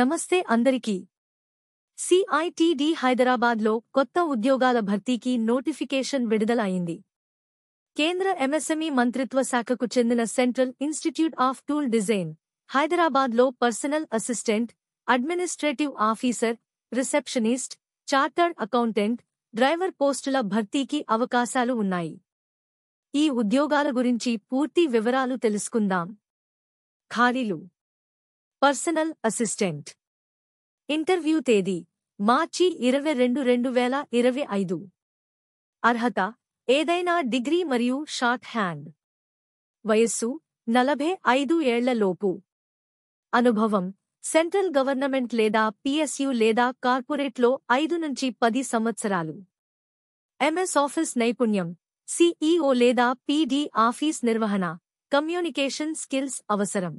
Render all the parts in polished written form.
నమస్తే అందరికీ. సిఐటిడి హైదరాబాద్లో కొత్త ఉద్యోగాల భర్తీకి నోటిఫికేషన్ విడుదల అయింది. కేంద్ర ఎంఎస్ఎంఈ మంత్రిత్వ శాఖకు చెందిన central institute of tool design, హైదరాబాద్లో personal assistant, administrative officer, receptionist, chartered accountant, driver పోస్టుల భర్తీకి అవకాశాలు ఉన్నాయి. ఈ ఉద్యోగాల గురించి పూర్తి వివరాలు తెలుసుకుందాం. ఖాళీలు: పర్సనల్ అసిస్టెంట్. ఇంటర్వ్యూ తేదీ మార్చి 22, 2025. అర్హత: ఏదైనా డిగ్రీ మరియు షార్ట్ హ్యాండ్. వయస్సు: 45 ఏళ్ల లోపు. అనుభవం: సెంట్రల్ గవర్నమెంట్ లేదా పిఎస్యు లేదా కార్పొరేట్లో 5 నుంచి 10 సంవత్సరాలు. ఎంఎస్ ఆఫీస్ నైపుణ్యం, సిఇఓ లేదా పిడి ఆఫీస్ నిర్వహణ, కమ్యూనికేషన్ స్కిల్స్ అవసరం.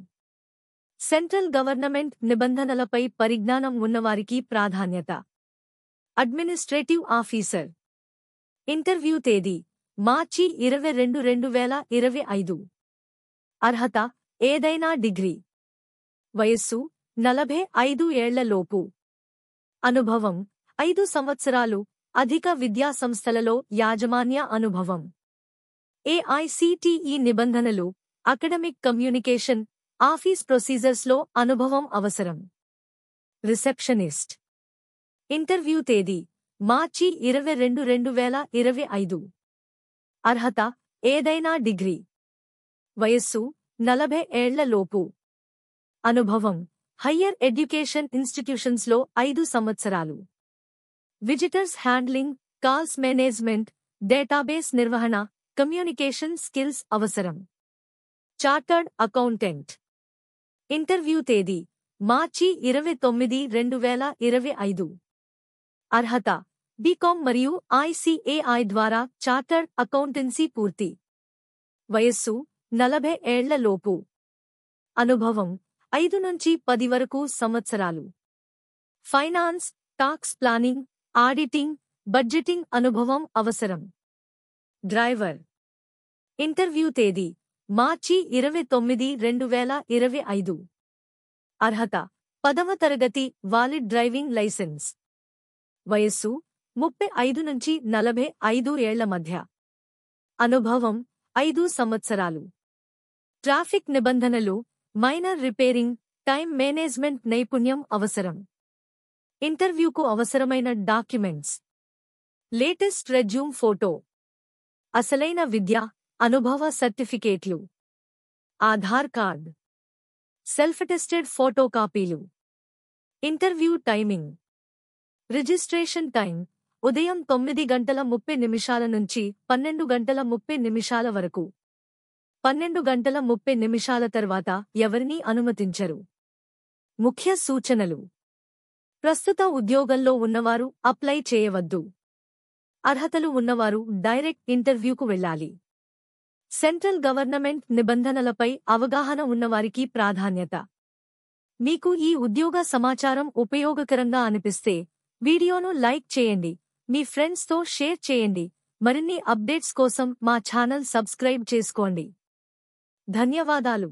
సెంట్రల్ గవర్నమెంట్ నిబంధనలపై పరిజ్ఞానం ఉన్నవారికి ప్రాధాన్యత. Administrative officer. ఇంటర్వ్యూ తేదీ మార్చి 22, 2025. అర్హత: ఏదైనా డిగ్రీ. వయస్సు: 45 ఏళ్ల లోపు. అనుభవం: 5 సంవత్సరాలు, అధిక విద్యా సంస్థలలో యాజమాన్య అనుభవం. ఏఐసిటిఈ నిబంధనలు, అకడమిక్ కమ్యూనికేషన్, ఆఫీస్ ప్రొసీజర్స్లో అనుభవం అవసరం. రిసెప్షనిస్ట్. ఇంటర్వ్యూ తేదీ మార్చి 22, 2025. అర్హత: ఏదైనా డిగ్రీ. వయస్సు: 40 ఏళ్ల లోపు. అనుభవం: హయ్యర్ ఎడ్యుకేషన్ ఇన్స్టిట్యూషన్స్లో 5 సంవత్సరాలు. Visitors handling, calls management, database నిర్వహణ, కమ్యూనికేషన్ స్కిల్స్ అవసరం. Chartered accountant. ఇంటర్వ్యూ తేదీ మార్చి 29, 2025. అర్హత: బీకాం మరియు ఐసిఏఐ ద్వారా చార్టర్డ్ అకౌంటెన్సీ పూర్తి. వయస్సు: 40 ఏళ్ల లోపు. అనుభవం: 5 నుంచి 10 వరకు సంవత్సరాలు. Finance, talks planning, auditing, budgeting అనుభవం అవసరం. డ్రైవర్. ఇంటర్వ్యూ తేదీ మార్చి 29, 2025. అర్హత: 10వ తరగతి, వాలిడ్ డ్రైవింగ్ లైసెన్స్. వయస్సు: 35 నుంచి 45 ఏళ్ల మధ్య. అనుభవం: 5 సంవత్సరాలు. ట్రాఫిక్ నిబంధనలు, మైనర్ రిపేరింగ్, టైం మేనేజ్మెంట్ నైపుణ్యం అవసరం. ఇంటర్వ్యూకు అవసరమైన డాక్యుమెంట్స్: లేటెస్ట్ రెజ్యూమ్ ఫోటో, అసలైన విద్యా, అనుభవ సర్టిఫికేట్లు, Aadhaar card, self attested photo కాపీలు. ఇంటర్వ్యూ టైమింగ్: రిజిస్ట్రేషన్ టైం ఉదయం 9:30 నుంచి 12:30 వరకు. 12:30 తర్వాత ఎవరినీ అనుమతించరు. ముఖ్య సూచనలు: ప్రస్తుత ఉద్యోగంలో ఉన్నవారు అప్లై చేయవద్దు. అర్హతలు ఉన్నవారు డైరెక్ట్ ఇంటర్వ్యూకు వెళ్ళాలి. సెంట్రల్ గవర్నమెంట్ నిబంధనలపై అవగాహన ఉన్నవారికి ప్రాధాన్యత. మీకు ఈ ఉద్యోగ సమాచారం ఉపయోగకరంగా అనిపిస్తే వీడియోను లైక్ చేయండి, మీ ఫ్రెండ్స్తో షేర్ చేయండి. మరిన్ని అప్డేట్స్ కోసం మా ఛానల్ సబ్స్క్రైబ్ చేసుకోండి. ధన్యవాదాలు.